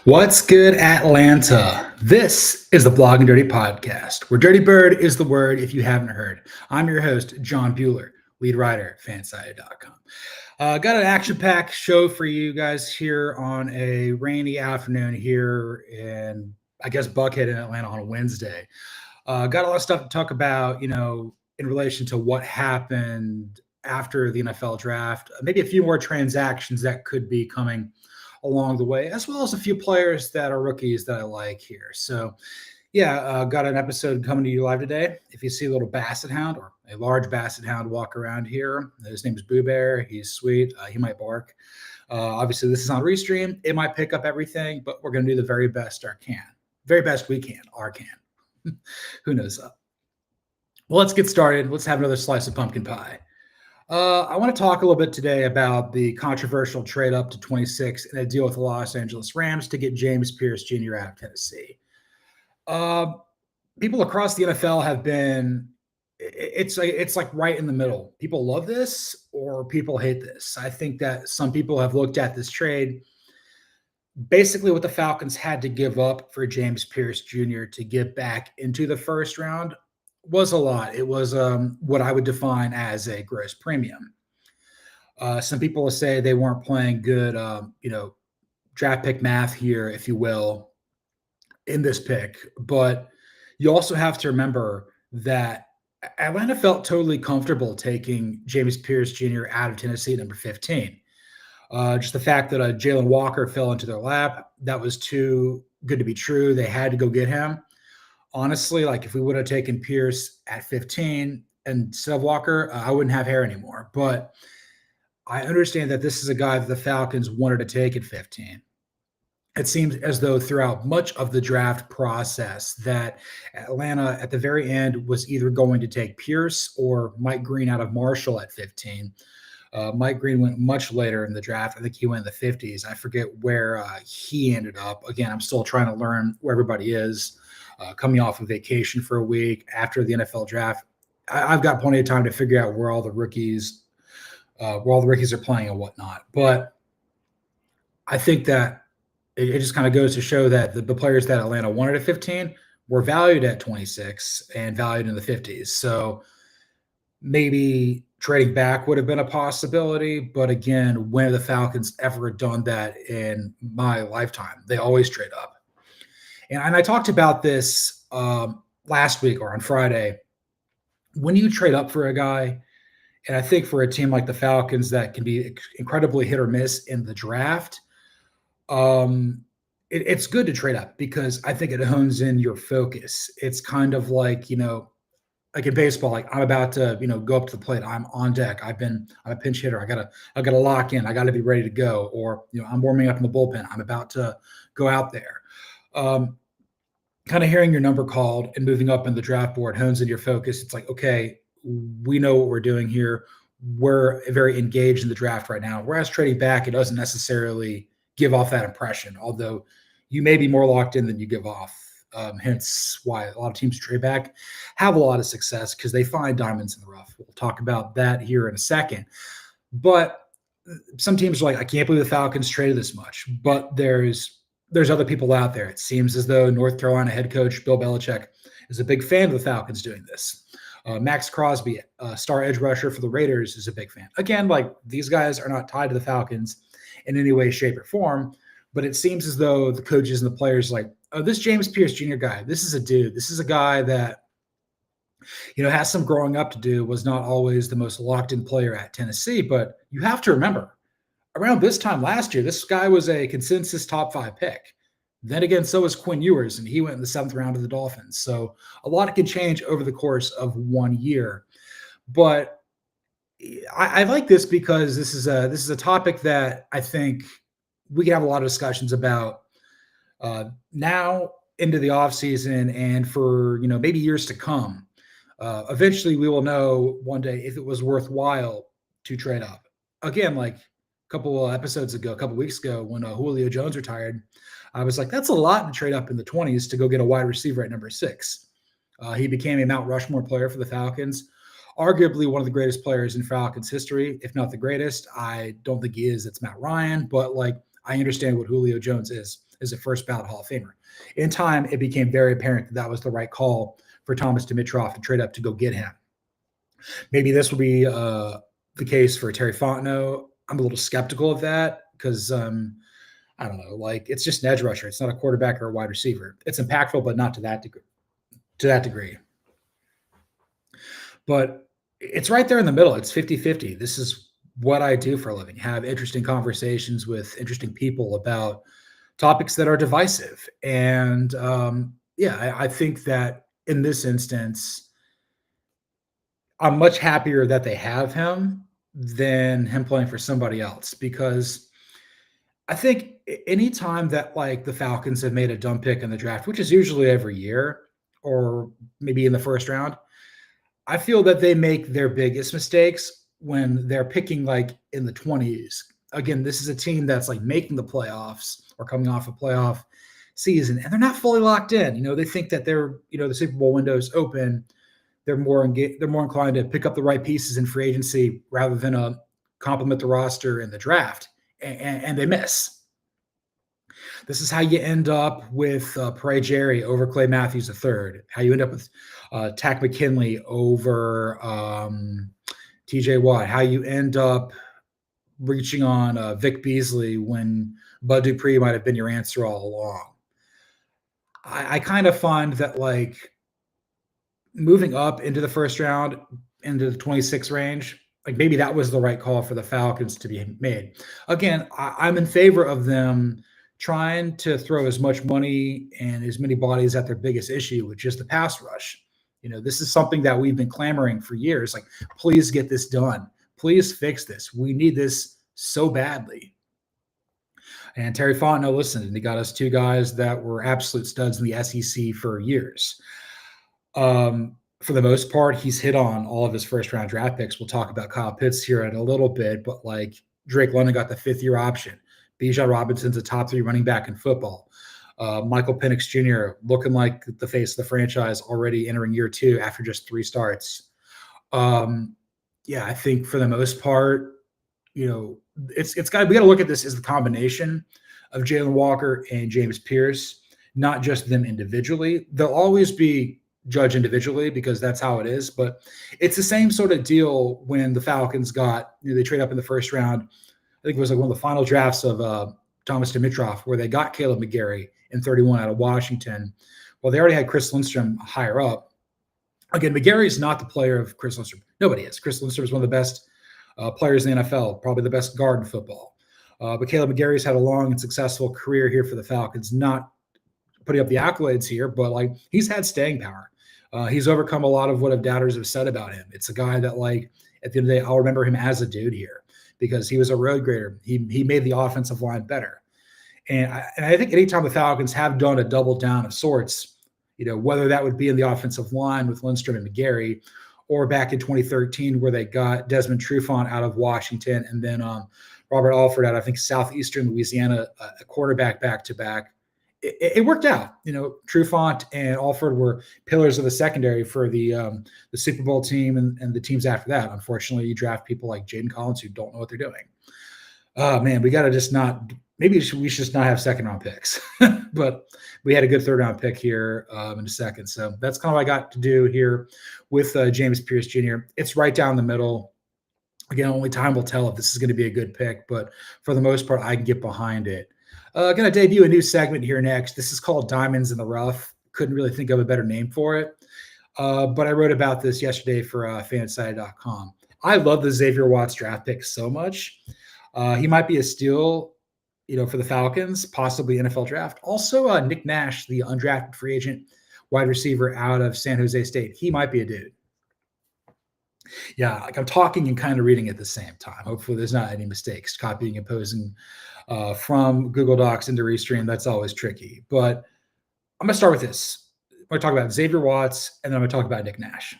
What's good, Atlanta? This is the Blog and Dirty Podcast, where Dirty Bird is the word if you haven't heard. I'm your host, John Buhler, lead writer, fanside.com. Got an action-packed show for you guys here on a rainy afternoon here in, I guess, Buckhead in Atlanta on a Wednesday. Got a lot of stuff to talk about, in relation to what happened after the NFL draft, maybe a few more transactions that could be coming along the way, as well as a few players that are rookies that I like here. So, got an episode coming to you live today. If you see a little basset hound or a large basset hound walk around here, his name is Boo Bear. He's sweet. He might bark. Obviously, this is on Restream. It might pick up everything, but we're going to do the very best we can, Who knows? Well, let's get started. Let's have another slice of pumpkin pie. I want to talk a little bit today about the controversial trade up to 26 and a deal with the Los Angeles Rams to get James Pearce Jr. out of Tennessee. People across the NFL have been, it's like right in the middle. People love this or people hate this. I think that some people have looked at this trade. Basically, what the Falcons had to give up for James Pearce Jr. to get back into the first round was a lot. It was what I would define as a gross premium. Some people will say they weren't playing good, draft pick math here, if you will, in this pick. But you also have to remember that Atlanta felt totally comfortable taking James Pearce Jr. out of Tennessee, number 15. Just the fact that Jalen Walker fell into their lap, that was too good to be true. They had to go get him. Honestly, like if we would have taken Pearce at 15 instead of Walker, I wouldn't have hair anymore. But I understand that this is a guy that the Falcons wanted to take at 15. It seems as though throughout much of the draft process that Atlanta at the very end was either going to take Pearce or Mike Green out of Marshall at 15. Mike Green went much later in the draft. I think he went in the 50s. I forget where he ended up. Again, I'm still trying to learn where everybody is. Coming off of vacation for a week after the NFL draft, I've got plenty of time to figure out where all the rookies are playing and whatnot. But I think that it just kind of goes to show that the players that Atlanta wanted at 15 were valued at 26 and valued in the 50s. So maybe trading back would have been a possibility. But again, when have the Falcons ever done that in my lifetime? They always trade up. And I talked about this last week or on Friday. When you trade up for a guy, and I think for a team like the Falcons that can be incredibly hit or miss in the draft, it's good to trade up because I think it hones in your focus. It's kind of like, like in baseball, like I'm about to, go up to the plate. I'm on deck. I'm a pinch hitter. I gotta lock in. I gotta be ready to go. Or, I'm warming up in the bullpen. I'm about to go out there. Kind of hearing your number called and moving up in the draft board hones in your focus. It's like, okay, we know what we're doing here. We're very engaged in the draft right now. Whereas trading back, it doesn't necessarily give off that impression, although you may be more locked in than you give off. Hence why a lot of teams trade back have a lot of success because they find diamonds in the rough. We'll talk about that here in a second. But some teams are like, I can't believe the Falcons traded this much. But there's other people out there. It seems as though North Carolina head coach Bill Belichick is a big fan of the Falcons doing this. Max Crosby, star edge rusher for the Raiders, is a big fan. Again, like these guys are not tied to the Falcons in any way, shape, or form, but it seems as though the coaches and the players like, oh, this James Pearce Jr. guy, this is a dude. This is a guy that, has some growing up to do, was not always the most locked-in player at Tennessee, but you have to remember, around this time last year, this guy was a consensus top 5 pick. Then again, so was Quinn Ewers, and he went in the 7th round of the Dolphins. So a lot can change over the course of 1 year. But I like this because this is a topic that I think we can have a lot of discussions about now into the offseason and for maybe years to come. Eventually, we will know one day if it was worthwhile to trade up. Again, like a couple weeks ago, when Julio Jones retired, I was like, that's a lot to trade up in the 20s to go get a wide receiver at number 6. He became a Mount Rushmore player for the Falcons, arguably one of the greatest players in Falcons history, if not the greatest. I don't think he is. It's Matt Ryan, but I understand what Julio Jones is. as a first ballot Hall of Famer. In time, it became very apparent that that was the right call for Thomas Dimitroff to trade up to go get him. Maybe this will be the case for Terry Fontenot. I'm a little skeptical of that because I don't know, like it's just an edge rusher. It's not a quarterback or a wide receiver. It's impactful, but not to that degree. But it's right there in the middle. It's 50-50. This is what I do for a living. Have interesting conversations with interesting people about topics that are divisive. And I think that in this instance, I'm much happier that they have him than him playing for somebody else, because I think anytime that like the Falcons have made a dumb pick in the draft, which is usually every year or maybe in the first round, I feel that they make their biggest mistakes when they're picking like in the 20s. Again, this is a team that's like making the playoffs or coming off a playoff season, and they're not fully locked in. You know, they think that they're, you know, the Super Bowl window is open. They're more inclined to pick up the right pieces in free agency rather than complement the roster in the draft, and they miss. This is how you end up with Pere Jerry over Clay Matthews III. How you end up with Tack McKinley over TJ Watt. How you end up reaching on Vic Beasley when Bud Dupree might have been your answer all along. I kind of find that like moving up into the first round, into the 26 range, like maybe that was the right call for the Falcons to be made. Again, I'm in favor of them trying to throw as much money and as many bodies at their biggest issue, which is the pass rush. You know, this is something that we've been clamoring for years. Like, please get this done. Please fix this. We need this so badly. And Terry Fontenot listened, and he got us two guys that were absolute studs in the SEC for years. For the most part, he's hit on all of his first-round draft picks. We'll talk about Kyle Pitts here in a little bit, but like Drake London got the fifth-year option. Bijan Robinson's a top 3 running back in football. Michael Penix Jr. looking like the face of the franchise already entering year 2 after just 3 starts. I think for the most part, you know, we got to look at this as the combination of Jalen Walker and James Pearce, not just them individually. They'll always be judged individually because that's how it is. But it's the same sort of deal when the Falcons got, you know, they trade up in the first round. I think it was like one of the final drafts of Thomas Dimitroff, where they got Caleb McGarry in 31 out of Washington. Well, they already had Chris Lindstrom higher up. Again, McGarry is not the player of Chris Lindstrom. Nobody is. Chris Lindstrom is one of the best players in the NFL, probably the best guard in football. But Caleb McGarry's had a long and successful career here for the Falcons, not putting up the accolades here, but like he's had staying power. He's overcome a lot of what doubters have said about him. It's a guy that, like, at the end of the day, I'll remember him as a dude here because he was a road grader. He made the offensive line better. And I think anytime the Falcons have done a double down of sorts, you know, whether that would be in the offensive line with Lindstrom and McGarry, or back in 2013 where they got Desmond Trufant out of Washington and then Robert Alford out, I think, Southeastern Louisiana, a quarterback back-to-back. It worked out. You know, Trufant and Alford were pillars of the secondary for the Super Bowl team and the teams after that. Unfortunately, you draft people like Jaden Collins who don't know what they're doing. Oh, man, we got to just not – maybe we should just not have second-round picks. But we had a good third-round pick here in a second. So that's kind of what I got to do here with James Pearce Jr. It's right down the middle. Again, only time will tell if this is going to be a good pick. But for the most part, I can get behind it. Going to debut a new segment here next. This is called Diamonds in the Rough. Couldn't really think of a better name for it. But I wrote about this yesterday for fanside.com. I love the Xavier Watts draft pick so much. He might be a steal, you know, for the Falcons, possibly NFL draft. Also, Nick Nash, the undrafted free agent wide receiver out of San Jose State. He might be a dude. Yeah, like I'm talking and kind of reading at the same time. Hopefully there's not any mistakes, copying and posting from Google Docs into Restream. That's always tricky. But I'm going to start with this. I'm going to talk about Xavier Watts, and then I'm going to talk about Nick Nash.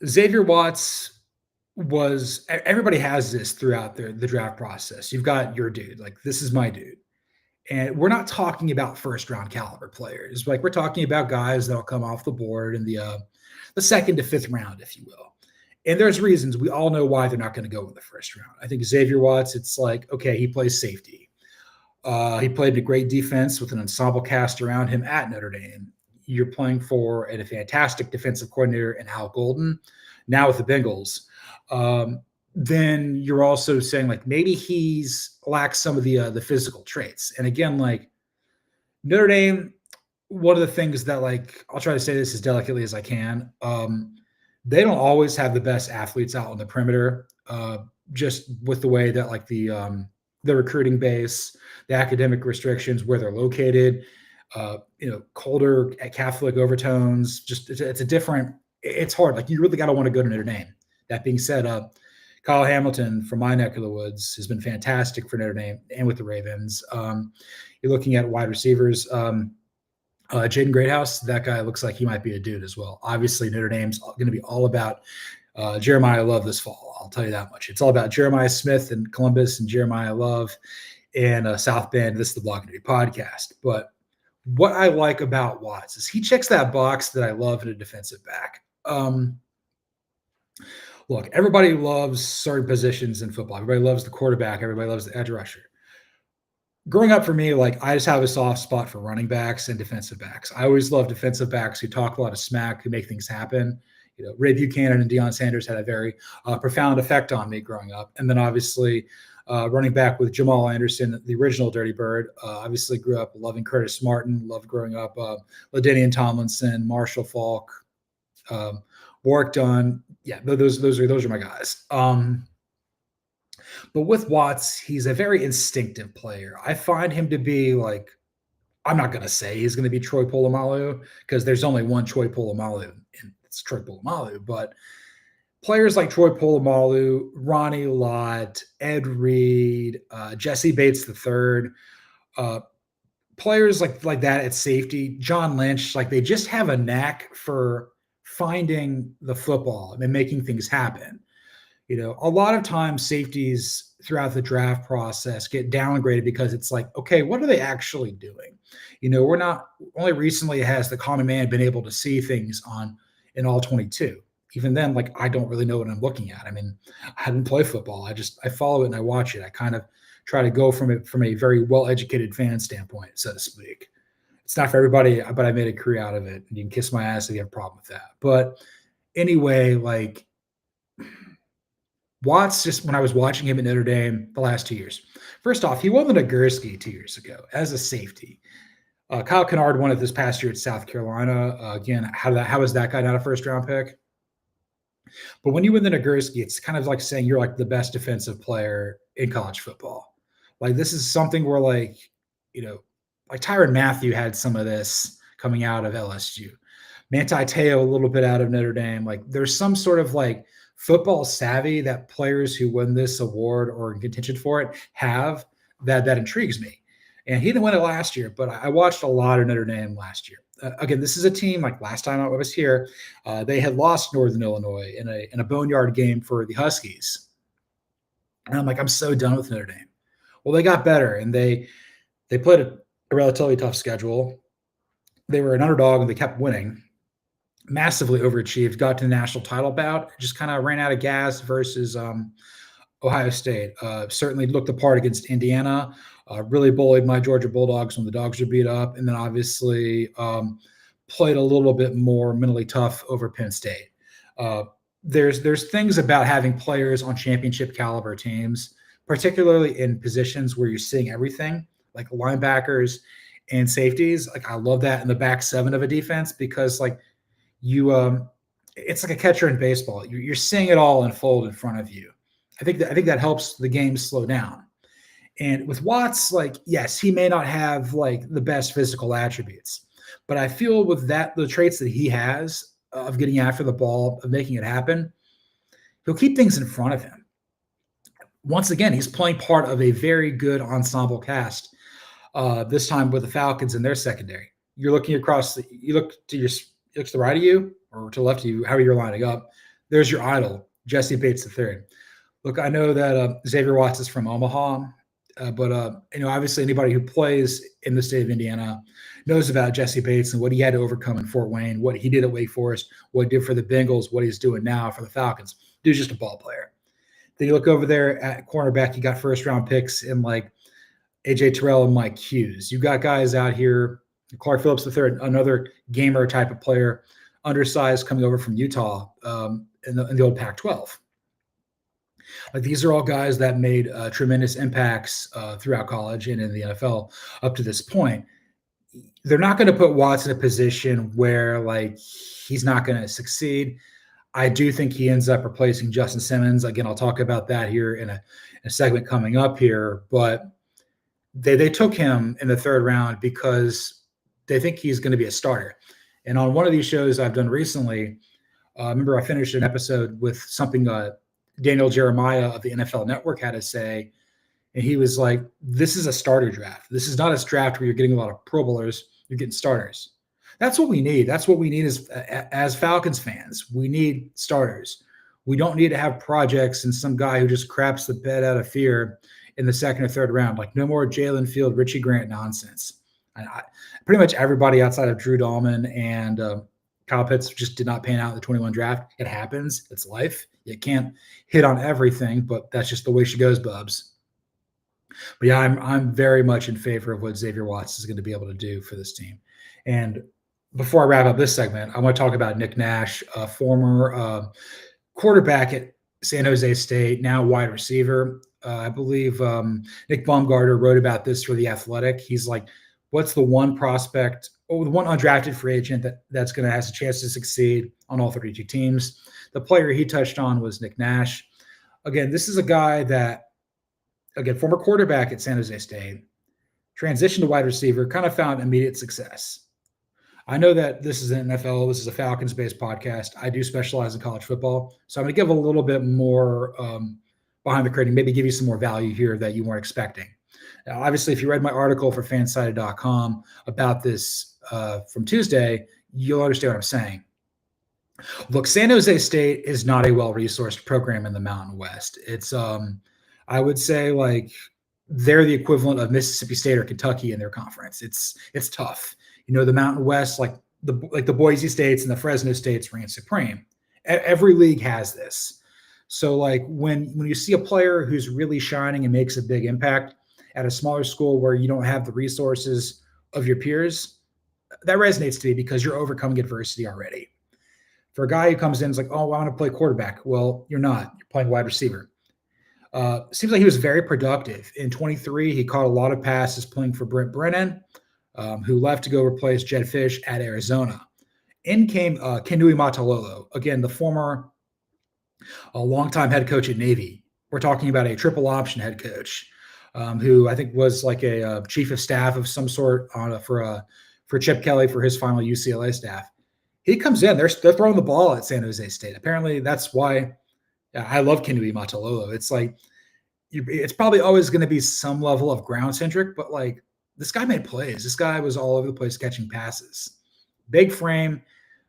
Xavier Watts was – everybody has this throughout the draft process. You've got your dude. Like, this is my dude. And we're not talking about first-round caliber players. Like, we're talking about guys that will come off the board in the second to fifth round, if you will. And there's reasons. We all know why they're not going to go in the first round. I think Xavier Watts, it's like, okay, he plays safety. He played a great defense with an ensemble cast around him at Notre Dame. You're playing for a fantastic defensive coordinator in Al Golden, now with the Bengals. Then you're also saying like maybe he's lacks some of the physical traits. And again, like Notre Dame, one of the things that like I'll try to say this as delicately as I can. They don't always have the best athletes out on the perimeter, just with the way that like the recruiting base, the academic restrictions, where they're located, colder Catholic overtones. Just it's a different. It's hard. Like you really got to want to go to Notre Dame. That being said, Kyle Hamilton from my neck of the woods has been fantastic for Notre Dame and with the Ravens. You're looking at wide receivers. Jaden Greathouse, that guy looks like he might be a dude as well. Obviously, Notre Dame's going to be all about Jeremiah Love this fall. I'll tell you that much. It's all about Jeremiah Smith and Columbus and Jeremiah Love and South Bend. This is the Block Nitty podcast. But what I like about Watts is he checks that box that I love in a defensive back. Look, everybody loves certain positions in football. Everybody loves the quarterback. Everybody loves the edge rusher. Growing up for me, like I just have a soft spot for running backs and defensive backs. I always love defensive backs who talk a lot of smack, who make things happen. Ray Buchanan and Deion Sanders had a very profound effect on me growing up. And then obviously running back with Jamal Anderson, the original Dirty Bird. Obviously grew up loving Curtis Martin, loved growing up LaDainian Tomlinson, Marshall Faulk, Warwick Dunn. Yeah, those are my guys. But with Watts, he's a very instinctive player. I find him to be like, I'm not going to say he's going to be Troy Polamalu because there's only one Troy Polamalu, and it's Troy Polamalu. But players like Troy Polamalu, Ronnie Lott, Ed Reed, Jesse Bates III, players like that at safety, John Lynch, like they just have a knack for finding the football and making things happen. A lot of times safeties throughout the draft process get downgraded because it's like, okay, what are they actually doing? We're not only recently has the common man been able to see things in all 22. Even then, like I don't really know what I'm looking at. I mean, I didn't play football. I follow it and I watch it. I kind of try to go from a very well-educated fan standpoint, so to speak. It's not for everybody, but I made a career out of it. And you can kiss my ass if you have a problem with that. But anyway, like Watts, just when I was watching him at Notre Dame the last 2 years, first off, he won the Nagurski 2 years ago as a safety. Kyle Kennard won it this past year at South Carolina. Again, how is that guy not a first-round pick? But when you win the Nagurski, it's kind of like saying you're like the best defensive player in college football. Like this is something where like Tyrann Mathieu had some of this coming out of LSU. Manti Te'o a little bit out of Notre Dame. Like there's some sort of like football savvy that players who win this award or in contention for it have that intrigues me. And he didn't win it last year, but I watched a lot of Notre Dame last year. Again, this is a team like last time I was here, they had lost Northern Illinois in a boneyard game for the Huskies. And I'm like, I'm so done with Notre Dame. Well, they got better and they played a relatively tough schedule. They were an underdog and they kept winning. Massively overachieved, got to the national title bout, just kind of ran out of gas versus Ohio State. Certainly looked the part against Indiana, really bullied my Georgia Bulldogs when the Dogs were beat up, and then obviously played a little bit more mentally tough over Penn State. There's things about having players on championship caliber teams, particularly in positions where you're seeing everything, like linebackers and safeties. Like I love that in the back seven of a defense because like it's like a catcher in baseball. You're seeing it all unfold in front of you. I think that helps the game slow down. And with Watts, like, yes, he may not have like the best physical attributes, but I feel with the traits that he has of getting after the ball, of making it happen, he'll keep things in front of him. Once again, he's playing part of a very good ensemble cast. This time with the Falcons and their secondary. You're looking across. You look to the right of you or to the left of you, however you're lining up. There's your idol, Jesse Bates III. Look, I know that Xavier Watts is from Omaha, but obviously anybody who plays in the state of Indiana knows about Jesse Bates and what he had to overcome in Fort Wayne, what he did at Wake Forest, what he did for the Bengals, what he's doing now for the Falcons. Dude's just a ball player. Then you look over there at cornerback, you got first-round picks in like AJ Terrell and Mike Hughes. You got guys out here, Clark Phillips III, another gamer type of player, undersized, coming over from Utah in the old Pac-12. Like, these are all guys that made tremendous impacts throughout college and in the NFL up to this point. They're not going to put Watts in a position where like he's not going to succeed. I do think he ends up replacing Justin Simmons. Again, I'll talk about that here in a segment coming up here. But they took him in the third round because they think he's going to be a starter. And on one of these shows I've done recently, remember I finished an episode with something Daniel Jeremiah of the NFL Network had to say. And he was like, this is a starter draft. This is not a draft where you're getting a lot of Pro Bowlers. You're getting starters. That's what we need. That's what we need as Falcons fans. We need starters. We don't need to have projects and some guy who just craps the bed out of fear in the second or third round. Like, no more Jalen Field, Richie Grant nonsense. Pretty much everybody outside of Drew Dalman and Kyle Pitts just did not pan out in the 21 draft. It happens. It's life. You can't hit on everything, but that's just the way she goes, Bubs. But yeah, I'm very much in favor of what Xavier Watts is going to be able to do for this team. And before I wrap up this segment, I want to talk about Nick Nash, a former quarterback at San Jose State, now wide receiver. I believe Nick Baumgartner wrote about this for The Athletic. He's like, what's the one prospect or the one undrafted free agent that's going to have a chance to succeed on all 32 teams? The player he touched on was Nick Nash. Again, this is a guy that, again, former quarterback at San Jose State, transitioned to wide receiver, kind of found immediate success. I know that this is an NFL, this is a Falcons-based podcast. I do specialize in college football, so I'm going to give a little bit more behind the curtain, maybe give you some more value here that you weren't expecting. Now, obviously, if you read my article for fansided.com about this from Tuesday, you'll understand what I'm saying. Look, San Jose State is not a well-resourced program in the Mountain West. It's I would say like they're the equivalent of Mississippi State or Kentucky in their conference. It's tough. You know, the Mountain West, like the Boise States and the Fresno States reign supreme. Every league has this. So like when you see a player who's really shining and makes a big impact at a smaller school where you don't have the resources of your peers, that resonates to me because you're overcoming adversity already. For a guy who comes in and is like, oh, I want to play quarterback. Well, you're not. You're playing wide receiver. Seems like he was very productive. In 23, he caught a lot of passes playing for Brent Brennan, who left to go replace Jed Fish at Arizona. In came Kenui Matalolo, again, the former longtime head coach at Navy. We're talking about a triple option head coach who I think was like a chief of staff of some sort for Chip Kelly for his final UCLA staff. He comes in, they're throwing the ball at San Jose State. Apparently that's why I love Kenui Matalolo. It's like, it's probably always going to be some level of ground centric, but like this guy made plays. This guy was all over the place catching passes. Big frame,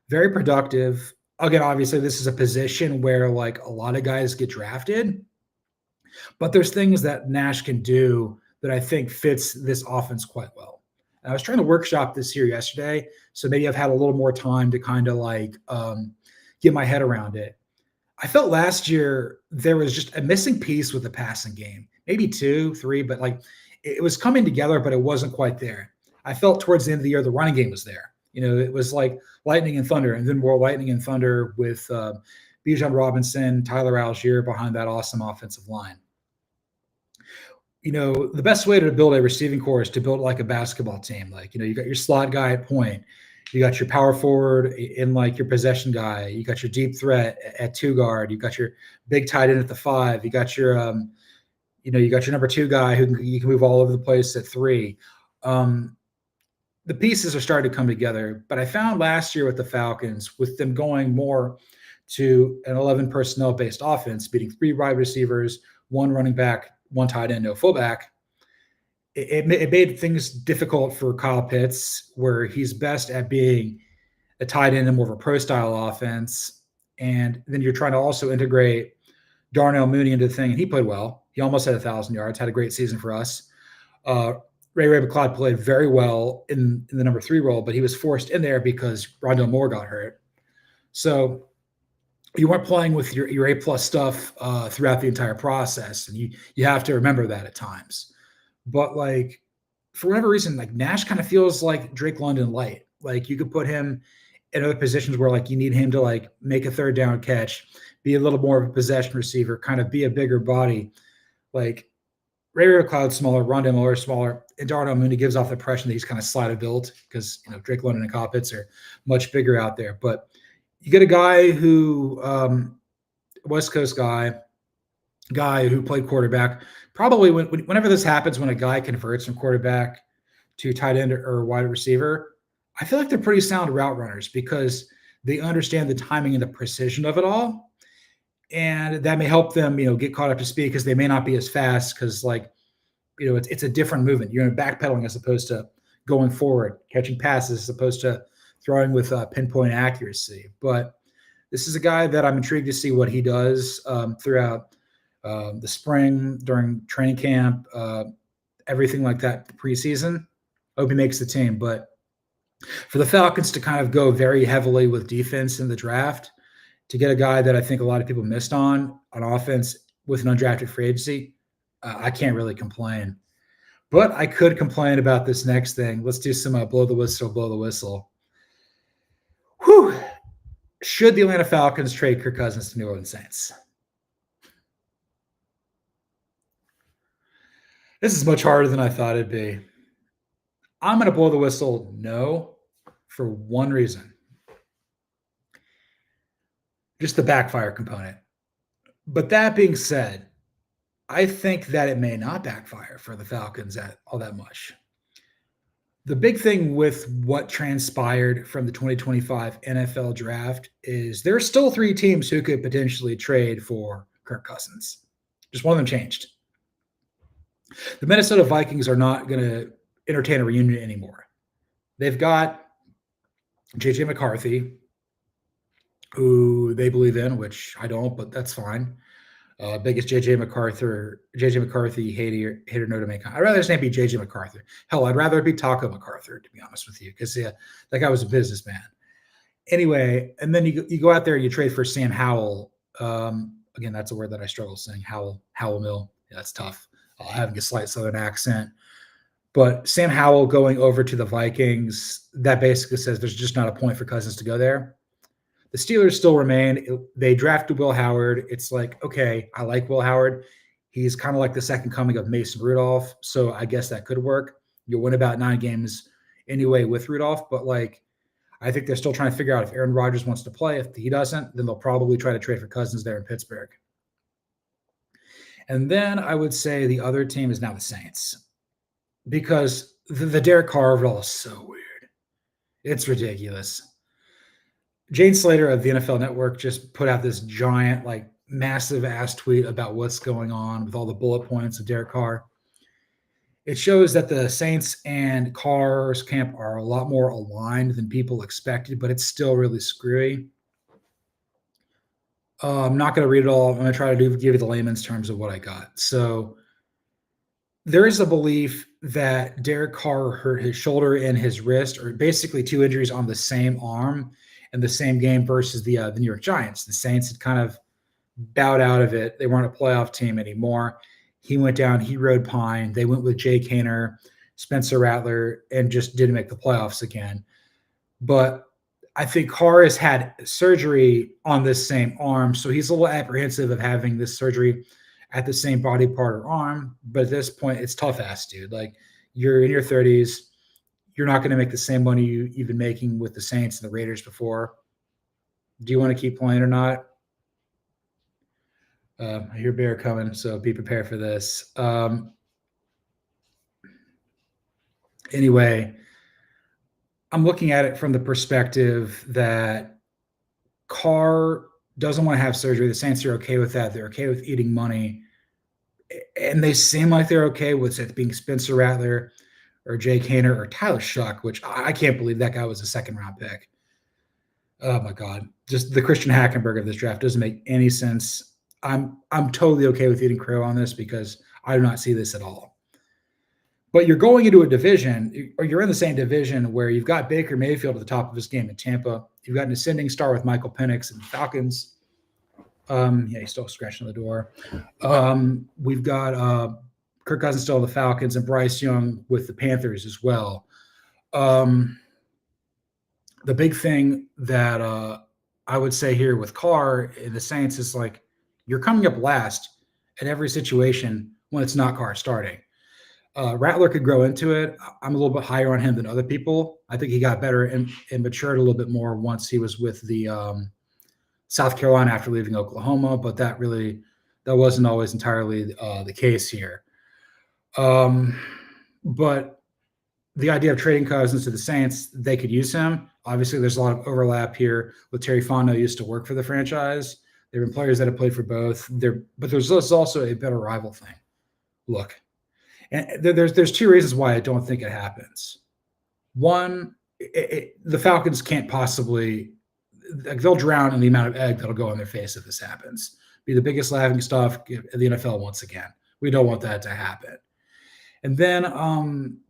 very productive. Again, obviously this is a position where like a lot of guys get drafted, but there's things that Nash can do that I think fits this offense quite well. And I was trying to workshop this here yesterday, so maybe I've had a little more time to kind of like get my head around it. I felt last year there was just a missing piece with the passing game, maybe 2, 3, but like it was coming together, but it wasn't quite there. I felt towards the end of the year, the running game was there. You know, it was like lightning and thunder, and then more lightning and thunder with Bijan Robinson, Tyler Algier behind that awesome offensive line. You know, the best way to build a receiving core is to build like a basketball team. Like, you know, you got your slot guy at point. You got your power forward in like your possession guy. You got your deep threat at 2 guard. You got your big tight end at the 5. You got your, you got your number 2 guy you can move all over the place at 3. The pieces are starting to come together. But I found last year with the Falcons, with them going more to an 11 personnel based offense, beating 3 wide receivers, 1 running back, 1 tight end, no fullback. It made things difficult for Kyle Pitts, where he's best at being a tight end in more of a pro-style offense. And then you're trying to also integrate Darnell Mooney into the thing, and he played well. He almost had 1,000 yards, had a great season for us. Ray McCloud played very well in the number 3 role, but he was forced in there because Rondell Moore got hurt. So you weren't playing with your A-plus stuff throughout the entire process, and you have to remember that at times. But like for whatever reason, like Nash kind of feels like Drake London light. Like you could put him in other positions where like you need him to like make a third down catch, be a little more of a possession receiver, kind of be a bigger body. Like Ray Cloud's smaller, Rondé Miller smaller, and Darnell Mooney gives off the impression that he's kind of slide of build because Drake London and Kyle Pitts are much bigger out there. But you get a guy who West Coast guy who played quarterback. Probably whenever this happens, when a guy converts from quarterback to tight end or wide receiver, I feel like they're pretty sound route runners because they understand the timing and the precision of it all. And that may help them, get caught up to speed because they may not be as fast because, it's a different movement. You're backpedaling as opposed to going forward, catching passes as opposed to throwing with pinpoint accuracy. But this is a guy that I'm intrigued to see what he does throughout the spring, during training camp, everything like that, preseason. Hope he makes the team. But for the Falcons to kind of go very heavily with defense in the draft, to get a guy that I think a lot of people missed on offense with an undrafted free agency, I can't really complain. But I could complain about this next thing. Let's do some blow the whistle. Whew. Should the Atlanta Falcons trade Kirk Cousins to New Orleans Saints? This is much harder than I thought it'd be. I'm going to blow the whistle no for one reason. Just the backfire component. But that being said, I think that it may not backfire for the Falcons all that much. The big thing with what transpired from the 2025 NFL draft is there are still 3 teams who could potentially trade for Kirk Cousins. Just one of them changed. The Minnesota Vikings are not going to entertain a reunion anymore. They've got J.J. McCarthy, who they believe in, which I don't, but that's fine. Biggest J.J. McCarthy hater no to make. I'd rather his name be J.J. McCarthy. Hell, I'd rather it be Taco McArthur, to be honest with you, because that guy was a businessman. Anyway, and then you go out there and you trade for Sam Howell. Again, that's a word that I struggle saying. Howell Mill. Yeah, that's tough. Having a slight Southern accent. But Sam Howell going over to the Vikings, that basically says there's just not a point for Cousins to go there. The Steelers still remain. They drafted Will Howard. It's like, okay, I like Will Howard. He's kind of like the second coming of Mason Rudolph, so I guess that could work. You'll win about 9 games anyway with Rudolph, but I think they're still trying to figure out if Aaron Rodgers wants to play. If he doesn't, then they'll probably try to trade for Cousins there in Pittsburgh. And then I would say the other team is now the Saints, because the Derek Carr of it all is so weird. It's ridiculous. Jane Slater of the NFL Network just put out this giant, massive ass tweet about what's going on with all the bullet points of Derek Carr. It shows that the Saints and Carr's camp are a lot more aligned than people expected, but it's still really screwy. I'm not going to read it all. I'm going to try to give you the layman's terms of what I got. So there is a belief that Derek Carr hurt his shoulder and his wrist, or basically 2 injuries on the same arm in the same game versus the New York Giants. The Saints had kind of bowed out of it. They weren't a playoff team anymore. He went down. He rode pine. They went with Jay Kaner, Spencer Rattler, and just didn't make the playoffs again. But I think Carr has had surgery on this same arm, so he's a little apprehensive of having this surgery at the same body part or arm. But at this point, it's tough ass, dude. You're in your 30s. You're not going to make the same money you've been making with the Saints and the Raiders before. Do you want to keep playing or not? I hear Bear coming, so be prepared for this. Anyway, I'm looking at it from the perspective that Carr doesn't want to have surgery. The Saints are okay with that. They're okay with eating money. And they seem like they're okay with it being Spencer Rattler or Jay Kaner or Tyler Shuck, which I can't believe that guy was a 2nd-round pick. Oh, my God. Just the Christian Hackenberg of this draft doesn't make any sense. I'm totally okay with eating crow on this because I do not see this at all. But you're going into a division, or you're in the same division where you've got Baker Mayfield at the top of his game in Tampa. You've got an ascending star with Michael Penix and the Falcons. He's still scratching the door. We've got Kirk Cousins still on the Falcons, and Bryce Young with the Panthers as well. The big thing that I would say here with Carr in the Saints is like you're coming up last in every situation when it's not Carr starting. Rattler could grow into it. I'm a little bit higher on him than other people. I think he got better and matured a little bit more once he was with the South Carolina after leaving Oklahoma, but that wasn't always entirely the case here. But the idea of trading Cousins to the Saints, they could use him. Obviously, there's a lot of overlap here with Terry Fontenot used to work for the franchise. There have been players that have played for both. But there's also a better rival thing. Look, and there's two reasons why I don't think it happens. One, the Falcons can't possibly they'll drown in the amount of egg that'll go on their face if this happens. Be the biggest laughing stock in the NFL once again. We don't want that to happen. And then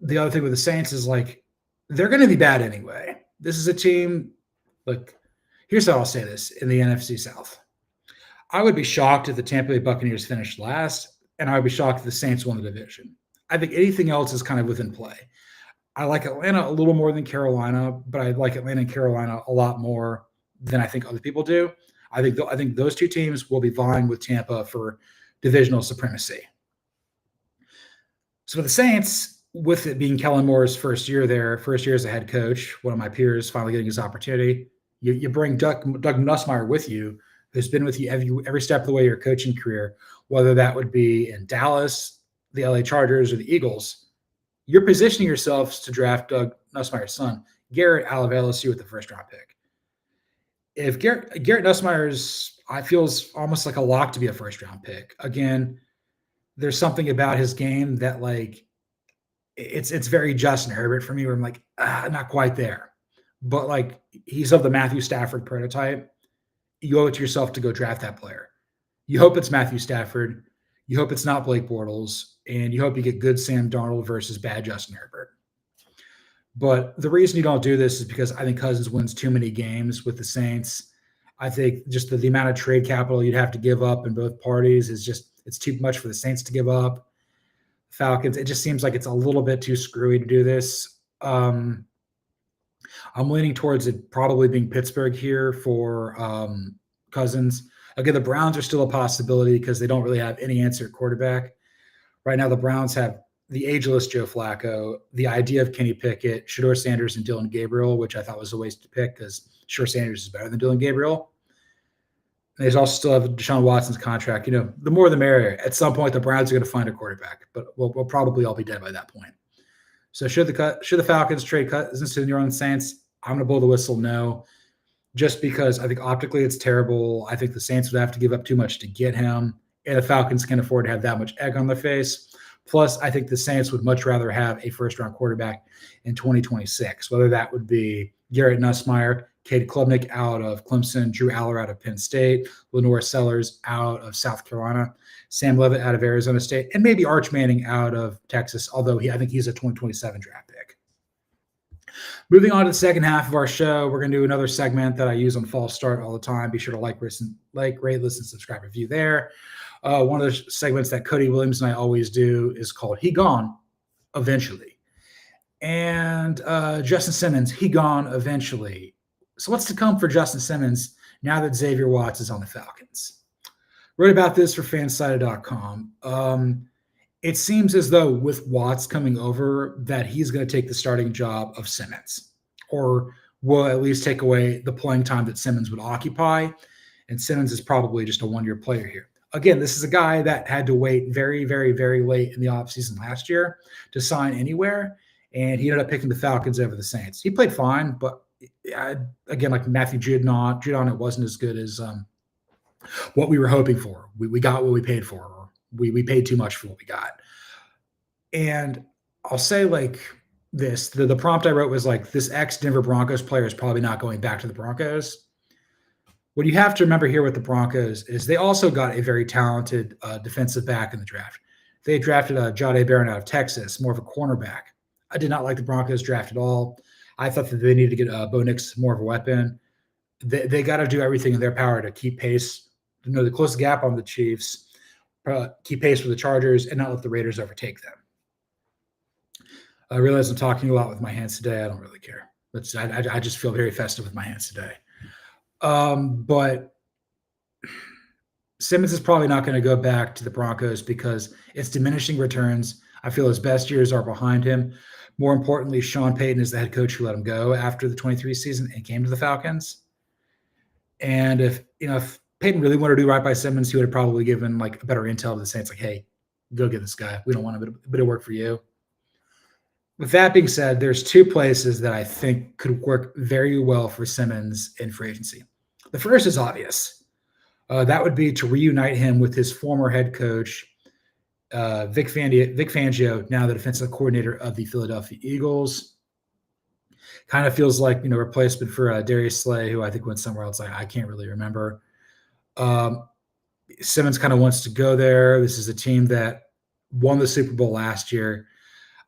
the other thing with the Saints is like they're going to be bad anyway. This is a team. Like, here's how I'll say this in the NFC South. I would be shocked if the Tampa Bay Buccaneers finished last, and I would be shocked if the Saints won the division. I think anything else is kind of within play. I like Atlanta a little more than Carolina, but I like Atlanta and Carolina a lot more than I think other people do. I think those two teams will be vying with Tampa for divisional supremacy. So for the Saints, with it being Kellen Moore's first year as a head coach, one of my peers finally getting his opportunity, you bring Doug Nussmeier with you, who's been with you every step of the way of your coaching career, whether that would be in Dallas, the LA Chargers, or the Eagles. You're positioning yourselves to draft Doug Nussmeier's son, Garrett, out of LSU with the first-round pick. If Garrett Nussmeier's, I feels almost like a lock to be a first-round pick. Again, there's something about his game that like it's very Justin Herbert for me, where I'm like, not quite there. But like he's of the Matthew Stafford prototype. You owe it to yourself to go draft that player. You hope it's Matthew Stafford. You hope it's not Blake Bortles, and you hope you get good Sam Darnold versus bad Justin Herbert. But the reason you don't do this is because I think Cousins wins too many games with the Saints. I think just the amount of trade capital you'd have to give up in both parties is it's too much for the Saints to give up. Falcons, it just seems like it's a little bit too screwy to do this. I'm leaning towards it probably being Pittsburgh here for Cousins. Again, the Browns are still a possibility because they don't really have any answer at quarterback. Right now, the Browns have the ageless Joe Flacco, the idea of Kenny Pickett, Shedeur Sanders, and Dylan Gabriel, which I thought was a waste to pick because Shedeur Sanders is better than Dylan Gabriel. And they also still have Deshaun Watson's contract. You know, the more the merrier. At some point, the Browns are going to find a quarterback, but we'll probably all be dead by that point. So should the Falcons trade Cousins to the New Orleans Saints? I'm going to blow the whistle no, just because I think optically it's terrible. I think the Saints would have to give up too much to get him, and the Falcons can't afford to have that much egg on their face. Plus, I think the Saints would much rather have a first-round quarterback in 2026, whether that would be Garrett Nussmeier, Cade Klubnik out of Clemson, Drew Aller out of Penn State, Lenore Sellers out of South Carolina, Sam Levitt out of Arizona State, and maybe Arch Manning out of Texas, although I think he's a 2027 draft pick. Moving on to the second half of our show, we're going to do another segment that I use on False Start all the time. Be sure to like, rate, listen, subscribe, review there. One of the segments that Cody Williams and I always do is called He Gone Eventually. And Justin Simmons, he gone eventually. So what's to come for Justin Simmons now that Xavier Watts is on the Falcons? Wrote about this for Fansided.com. It seems as though with Watts coming over that he's going to take the starting job of Simmons, or will at least take away the playing time that Simmons would occupy. And Simmons is probably just a one-year player here. Again, this is a guy that had to wait very, very, very late in the offseason last year to sign anywhere, and he ended up picking the Falcons over the Saints. He played fine, but again, like Matthew Judon, it wasn't as good as what we were hoping for. We got what we paid for. Or we paid too much for what we got. And I'll say like this, the prompt I wrote was like, this ex-Denver Broncos player is probably not going back to the Broncos. What you have to remember here with the Broncos is they also got a very talented defensive back in the draft. They drafted Jahdae Barron out of Texas, more of a cornerback. I did not like the Broncos draft at all. I thought that they needed to get Bo Nix more of a weapon. They got to do everything in their power to keep pace, to close the gap on the Chiefs. keep pace with the Chargers and not let the Raiders overtake them. I realize I'm talking a lot with my hands today. I don't really care. I just feel very festive with my hands today. But Simmons is probably not going to go back to the Broncos because it's diminishing returns. I feel his best years are behind him. More importantly, Sean Payton is the head coach who let him go after the 23 season and came to the Falcons. And if Payton really wanted to do right by Simmons, he would have probably given like a better intel to the Saints, like, hey, go get this guy. We don't want a bit of work for you. With that being said, there's two places that I think could work very well for Simmons in free agency. The first is obvious. That would be to reunite him with his former head coach, Vic Fangio, now the defensive coordinator of the Philadelphia Eagles. Kind of feels like, replacement for Darius Slay, who I think went somewhere else. I can't really remember. Simmons kind of wants to go there. This is a team that won the Super Bowl last year.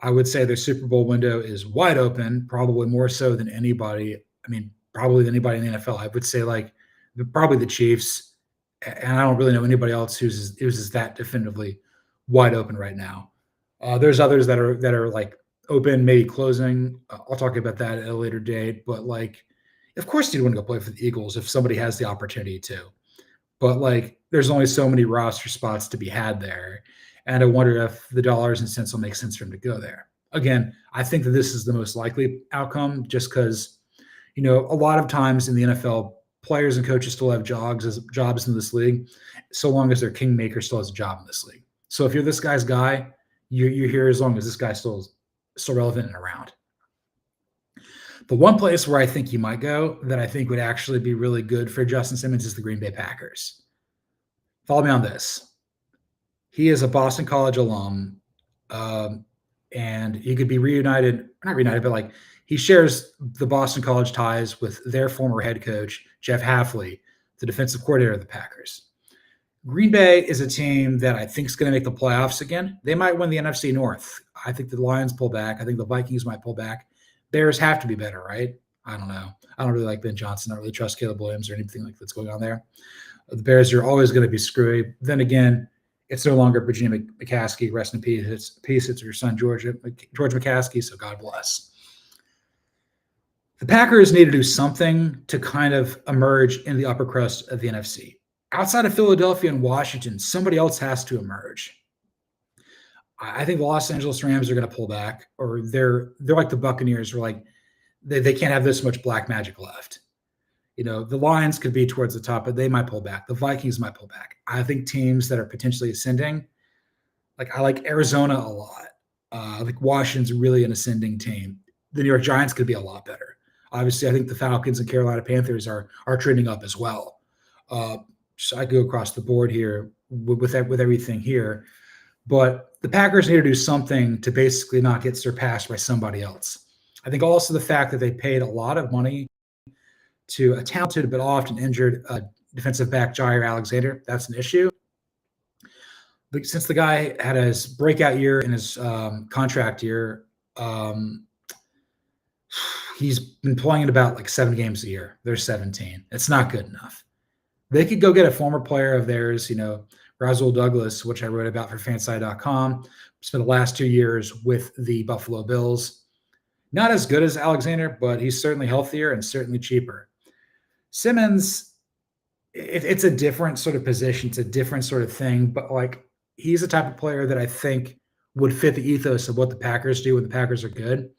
I would say their Super Bowl window is wide open, probably more so than anybody. I mean, probably than anybody in the NFL. I would say probably the Chiefs, and I don't really know anybody else who's that definitively wide open right now. There's others that are like open, maybe closing. I'll talk about that at a later date. But of course you'd want to go play for the Eagles if somebody has the opportunity to. But there's only so many roster spots to be had there. And I wonder if the dollars and cents will make sense for him to go there. Again, I think that this is the most likely outcome just because, a lot of times in the NFL, players and coaches still have jobs in this league, so long as their kingmaker still has a job in this league. So if you're this guy's guy, you're here as long as this guy's still relevant and around. The one place where I think he might go that I think would actually be really good for Justin Simmons is the Green Bay Packers. Follow me on this. He is a Boston College alum, and he could be not reunited, but he shares the Boston College ties with their former head coach, Jeff Hafley, the defensive coordinator of the Packers. Green Bay is a team that I think is going to make the playoffs again. They might win the NFC North. I think the Lions pull back. I think the Vikings might pull back. Bears have to be better, right? I don't know. I don't really like Ben Johnson. I don't really trust Caleb Williams or anything like that's going on there. The Bears are always going to be screwy. Then again, it's no longer Virginia McCaskey. Rest in peace. It's your son, George McCaskey, so God bless. The Packers need to do something to kind of emerge in the upper crust of the NFC. Outside of Philadelphia and Washington, somebody else has to emerge. I think the Los Angeles Rams are going to pull back, or they're like the Buccaneers, where they can't have this much black magic left. The Lions could be towards the top, but they might pull back. The Vikings might pull back. I think teams that are potentially ascending, I like Arizona a lot. I think Washington's really an ascending team. The New York Giants could be a lot better. Obviously, I think the Falcons and Carolina Panthers are trending up as well. So I go across the board here with everything here. But the Packers need to do something to basically not get surpassed by somebody else. I think also the fact that they paid a lot of money to a talented but often injured defensive back, Jair Alexander, that's an issue. But since the guy had his breakout year in his contract year, he's been playing in about 7 games a year. There's 17. It's not good enough. They could go get a former player of theirs, Rasul Douglas, which I wrote about for fanside.com. Spent the last 2 years with the Buffalo Bills. Not as good as Alexander, but he's certainly healthier and certainly cheaper. Simmons, it's a different sort of position. It's a different sort of thing, but he's the type of player that I think would fit the ethos of what the Packers do when the Packers are good.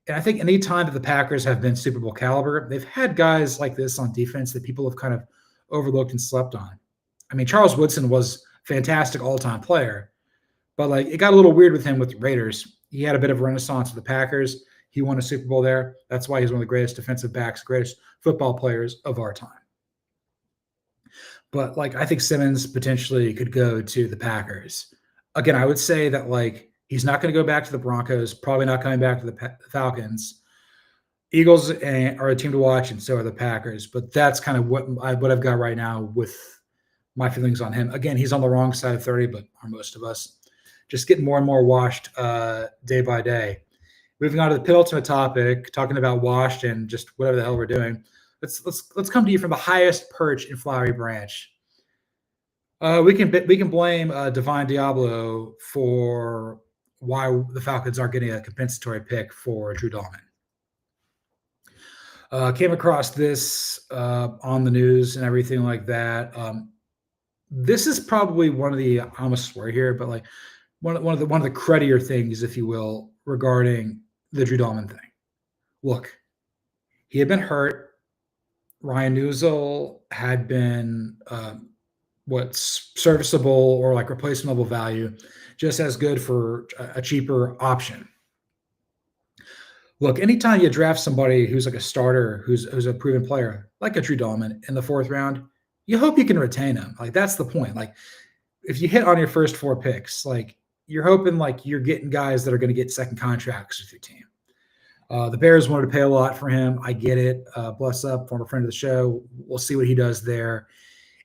And I think any time that the Packers have been Super Bowl caliber, they've had guys like this on defense that people have kind of overlooked and slept on. I mean, Charles Woodson was a fantastic all-time player, but it got a little weird with him with the Raiders. He had a bit of a renaissance with the Packers. He won a Super Bowl there. That's why he's one of the greatest defensive backs, greatest football players of our time. But I think Simmons potentially could go to the Packers. Again, I would say that he's not going to go back to the Broncos, probably not coming back to the Falcons. Eagles are a team to watch, and so are the Packers. But that's kind of what I've got right now with my feelings on him. Again, he's on the wrong side of 30, but are most of us. Just getting more and more washed day by day. Moving on to the penultimate topic, talking about washed and just whatever the hell we're doing. Let's come to you from the highest perch in Flowery Branch. We can blame Divine Diablo for why the Falcons aren't getting a compensatory pick for Drew Dalman. Came across this on the news and everything like that. This is probably one of the, I'm gonna swear here, but like one of the credier things, if you will, regarding the Drew Dalman thing. Look, he had been hurt. Ryan Newsel had been what's serviceable or like replacement level value, just as good for a cheaper option. Look, anytime you draft somebody who's like a starter, who's a proven player, like a Drew Dalman in the 4th round, you hope you can retain him. Like that's the point. Like if you hit on your first 4 picks, like you're hoping like you're getting guys that are going to get second contracts with your team. The Bears wanted to pay a lot for him. I get it. Bless up, former friend of the show. We'll see what he does there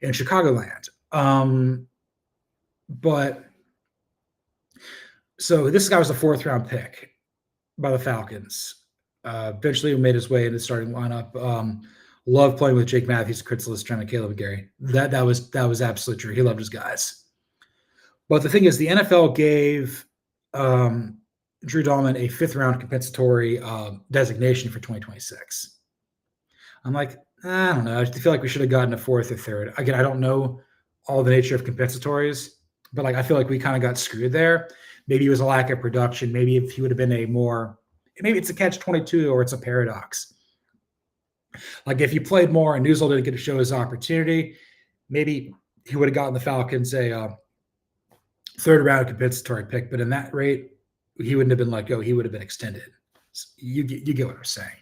in Chicagoland. But so this guy was a 4th round pick by the Falcons. Eventually made his way into the starting lineup. Loved playing with Jake Matthews, Chris Listron, and Caleb Gary. That was absolutely true. He loved his guys. But the thing is, the NFL gave Drew Dalman a 5th round compensatory designation for 2026. I'm like, I don't know. I feel like we should have gotten a 4th or 3rd. Again, I don't know all the nature of compensatories, but like I feel like we kind of got screwed there. Maybe it was a lack of production. Maybe if he would have been maybe it's a catch-22 or it's a paradox. Like if he played more and Newsel didn't get to show his opportunity, maybe he would have gotten the Falcons a 3rd round compensatory pick. But in that rate, he wouldn't have been let go. He would have been extended. You get what I'm saying.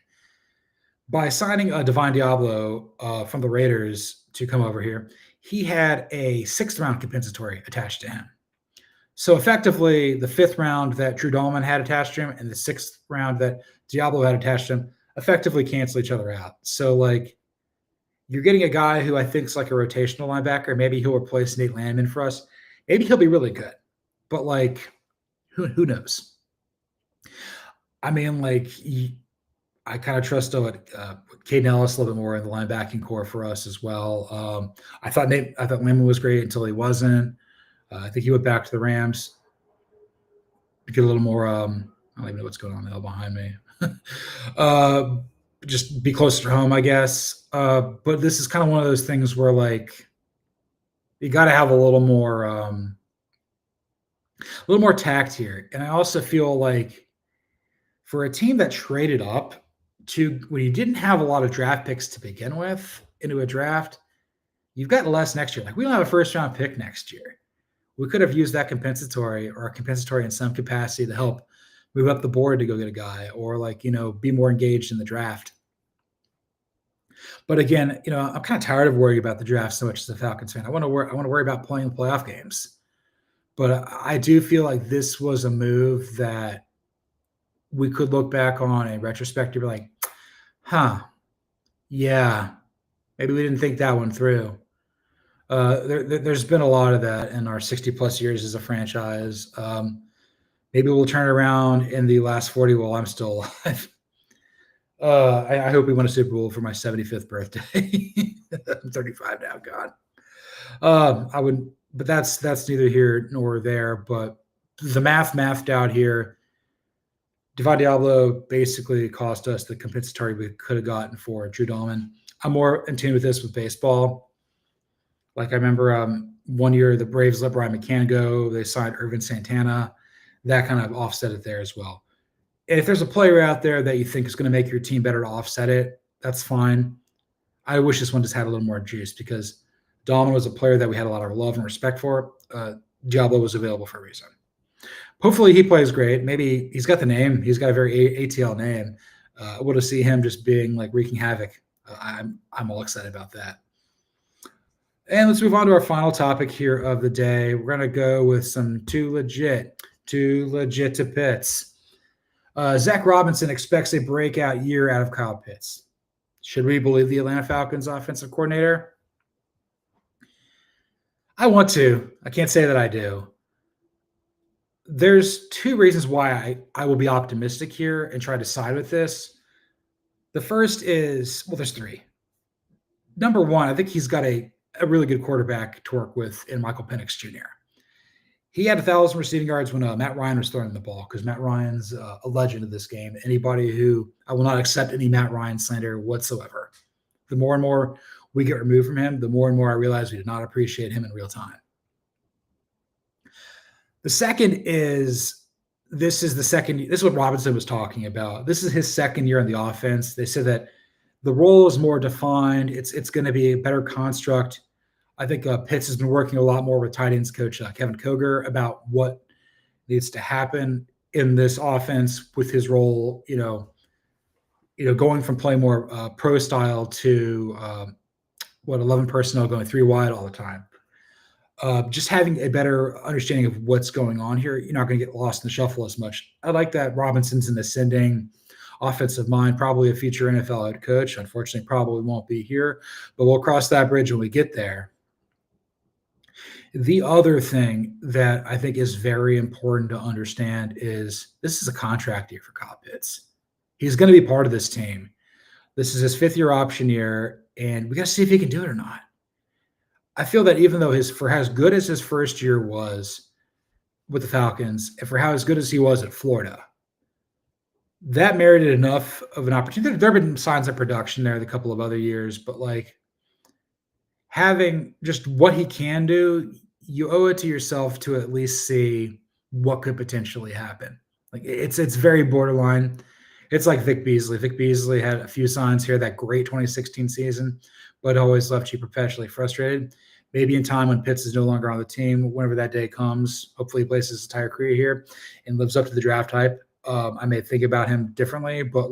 By signing Divine Diablo from the Raiders to come over here, he had a 6th round compensatory attached to him. So effectively, the 5th round that Drew Dalman had attached to him and the 6th round that Deablo had attached to him effectively cancel each other out. So like you're getting a guy who I think is like a rotational linebacker. Maybe he'll replace Nate Landman for us. Maybe he'll be really good. But like who knows? I mean, like I kind of trust Caden Ellis a little bit more in the linebacking core for us as well. I thought Landman was great until he wasn't. I think he went back to the Rams to get a little more. I don't even know what's going on now behind me. Just be closer to home, I guess. But this is kind of one of those things where like you got to have a little more tact here. And I also feel like for a team that traded up to when you didn't have a lot of draft picks to begin with into a draft, you've got less next year. Like we don't have a 1st round pick next year. We could have used that compensatory in some capacity to help move up the board to go get a guy or like, be more engaged in the draft. But again, I'm kind of tired of worrying about the draft so much as a Falcons fan. I want to worry about playing the playoff games. But I do feel like this was a move that we could look back on in retrospect and be like, yeah, maybe we didn't think that one through. There's been a lot of that in our 60-plus years as a franchise. Maybe we'll turn around in the last 40 while I'm still alive. I hope we win a Super Bowl for my 75th birthday. I'm 35 now, God. I would, but that's neither here nor there. But the mathed out here. Divine Diablo basically cost us the compensatory we could have gotten for Drew Dalman. I'm more in tune with this with baseball. Like I remember one year the Braves let Brian McCann go. They signed Irvin Santana. That kind of offset it there as well. And if there's a player out there that you think is going to make your team better to offset it, that's fine. I wish this one just had a little more juice because Dalman was a player that we had a lot of love and respect for. Diablo was available for a reason. Hopefully he plays great. Maybe he's got the name. He's got a very ATL name. I want to see him just being like wreaking havoc. I'm all excited about that. And let's move on to our final topic here of the day. We're going to go with some too legit to Pitts. Zac Robinson expects a breakout year out of Kyle Pitts. Should we believe the Atlanta Falcons offensive coordinator? I want to. I can't say that I do. There's 2 reasons why I will be optimistic here and try to side with this. The first is, there's 3. Number 1, I think he's got a a really good quarterback to work with in Michael Penix Jr. He had 1,000 receiving yards when Matt Ryan was throwing the ball, because Matt Ryan's a legend of this game. Anybody who I will not accept any Matt Ryan slander whatsoever. The more and more we get removed from him, the more and more I realize we did not appreciate him in real time. The second is this is what Robinson was talking about. This is his second year in the offense. They said that the role is more defined. It's going to be a better construct. I think Pitts has been working a lot more with tight ends coach Kevin Koger about what needs to happen in this offense with his role. Going from playing more pro style to 11 personnel, going 3 wide all the time. Just having a better understanding of what's going on here, you're not going to get lost in the shuffle as much. I like that Robinson's an ascending offensive mind, probably a future NFL head coach. Unfortunately, probably won't be here, but we'll cross that bridge when we get there. The other thing that I think is very important to understand is this is a contract year for Kyle Pitts. He's going to be part of this team. This is his 5th-year option year, and we got to see if he can do it or not. I feel that even though for as good as his first year was with the Falcons, and for how as good as he was at Florida, that merited enough of an opportunity. There have been signs of production there the couple of other years, but having just what he can do, you owe it to yourself to at least see what could potentially happen. It's very borderline. It's like Vic Beasley. Vic Beasley had a few signs here, that great 2016 season, but always left you perpetually frustrated. Maybe in time when Pitts is no longer on the team, whenever that day comes, hopefully he plays his entire career here and lives up to the draft hype. I may think about him differently, but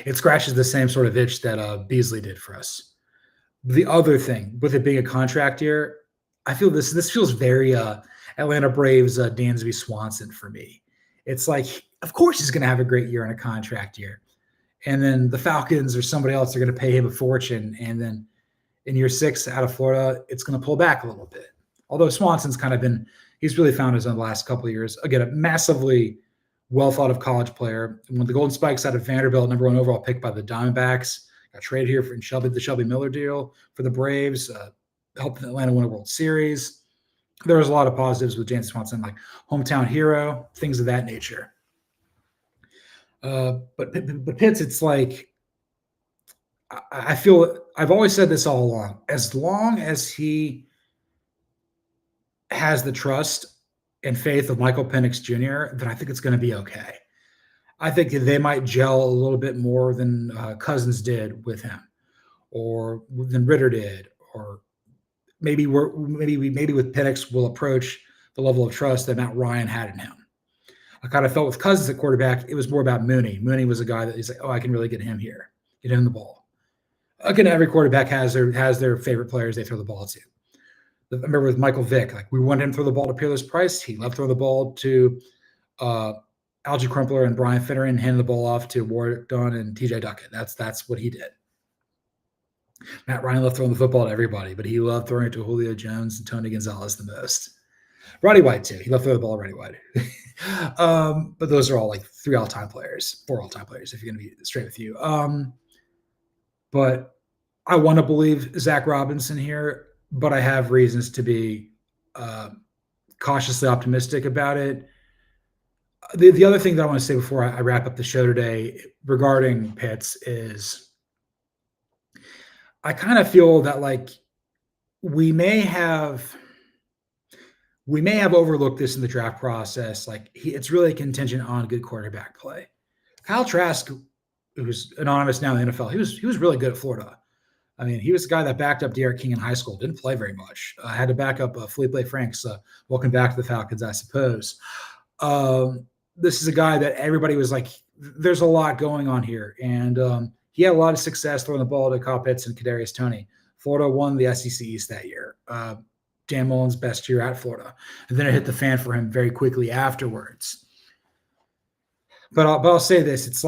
it scratches the same sort of itch that Beasley did for us. The other thing, with it being a contract year, I feel this feels very Atlanta Braves Dansby Swanson for me. It's of course he's going to have a great year in a contract year. And then the Falcons or somebody else are going to pay him a fortune. And then in year 6 out of Florida, it's going to pull back a little bit. Although Swanson's he's really found his own the last couple of years. Again, a massively well thought of college player. And when the Golden Spikes out of Vanderbilt, number 1 overall pick by the Diamondbacks, got traded here for the Shelby Miller deal for the Braves, helped Atlanta win a World Series. There was a lot of positives with James Swanson, like hometown hero, things of that nature. But Pitts, it's I feel I've always said this all along. As long as he has the trust and faith of Michael Penix Jr., then I think it's going to be okay. I think they might gel a little bit more than Cousins did with him, or than Ritter did, or maybe with Penix we'll approach the level of trust that Matt Ryan had in him. I kind of felt with Cousins at quarterback, it was more about Mooney. Mooney was a guy that he's I can really get him here, get him the ball. Again, every quarterback has their favorite players they throw the ball to. I remember with Michael Vick, we wanted him to throw the ball to Peerless Price. He loved throwing the ball to Algie Crumpler and Brian Finneran, and handed the ball off to Warwick Dunn and TJ Duckett. That's what he did. Matt Ryan loved throwing the football to everybody, but he loved throwing it to Julio Jones and Tony Gonzalez the most. Roddy White, too. He loved throwing the ball to Roddy White. But those are all 4 all-time players, if you're going to be straight with you. But I want to believe Zac Robinson here, but I have reasons to be cautiously optimistic about it. The other thing that I want to say before I wrap up the show today regarding Pitts is I kind of feel that we may have overlooked this in the draft process. It's really contingent on good quarterback play. Kyle Trask, who's anonymous now in the NFL, he was really good at Florida. I mean, he was the guy that backed up Derek King in high school. Didn't play very much. Had to back up Felipe Franks. Welcome back to the Falcons, I suppose. This is a guy that everybody was there's a lot going on here. And he had a lot of success throwing the ball to Kyle Pitts and Kadarius Toney. Florida won the SEC East that year. Dan Mullen's best year at Florida. And then it hit the fan for him very quickly afterwards. But I'll say this. It's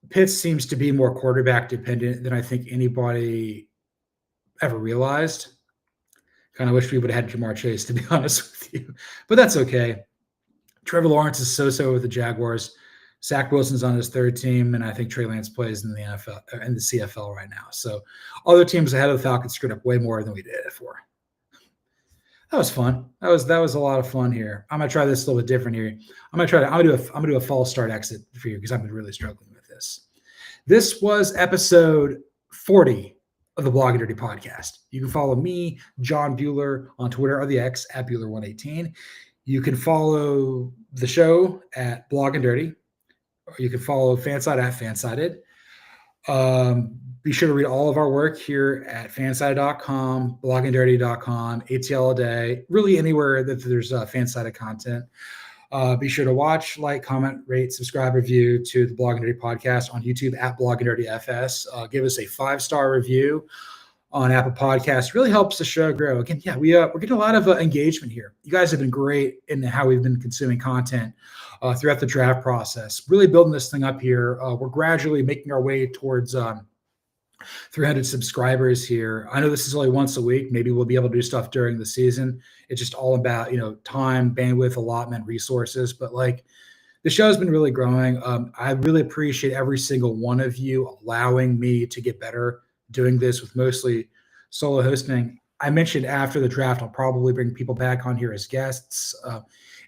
Pitts seems to be more quarterback dependent than I think anybody ever realized. Kind of wish we would have had Jamar Chase, to be honest with you. But that's okay. Trevor Lawrence is so-so with the Jaguars. Zach Wilson's on his third team, and I think Trey Lance plays in the NFL and the CFL right now. So other teams ahead of the Falcons screwed up way more than we did it for. That was fun. That was a lot of fun here. I'm gonna try this a little bit different here. I'm gonna do a false start exit for you because I've been really struggling with this. This was episode 40 of the Blog and Dirty podcast. You can follow me, John Buhler, on Twitter or the X at Buhler118. You can follow the show at Blog and Dirty, or you can follow Fanside at Fansided. Be sure to read all of our work here at fanside.com, bloggingdirty.com, ATL a day, really anywhere that there's fansided content. Be sure to watch, like, comment, rate, subscribe, review to the Blog and Dirty podcast on YouTube at Blog and Dirty FS. Give us a 5-star review on Apple Podcasts. Really helps the show grow. Again, yeah, we're getting a lot of engagement here. You guys have been great in how we've been consuming content throughout the draft process. Really building this thing up here. We're gradually making our way towards 300 subscribers here. I know this is only once a week. Maybe we'll be able to do stuff during the season. It's just all about, time, bandwidth, allotment, resources. But the show's been really growing. I really appreciate every single one of you allowing me to get better doing this with mostly solo hosting. I mentioned after the draft, I'll probably bring people back on here as guests.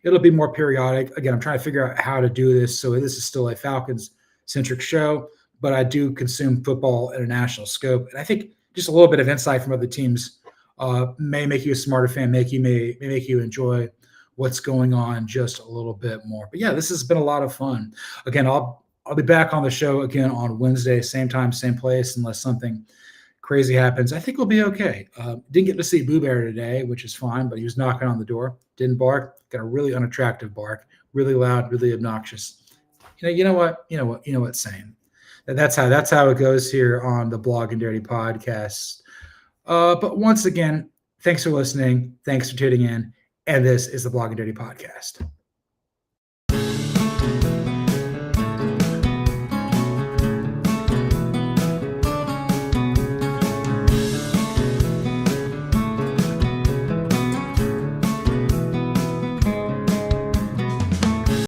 It'll be more periodic. Again, I'm trying to figure out how to do this. So this is still a Falcons-centric show, but I do consume football at a national scope. And I think just a little bit of insight from other teams may make you a smarter fan, may make you enjoy what's going on just a little bit more. But yeah, this has been a lot of fun. Again, I'll be back on the show again on Wednesday, same time, same place, unless something crazy happens. I think we'll be okay. Didn't get to see Boo Bear today, which is fine, but he was knocking on the door. Didn't bark. Got a really unattractive bark, really loud, really obnoxious. You know what saying. That's how it goes here on the Blog and Dirty podcast. But once again, thanks for listening. Thanks for tuning in. And this is the Blog and Dirty podcast.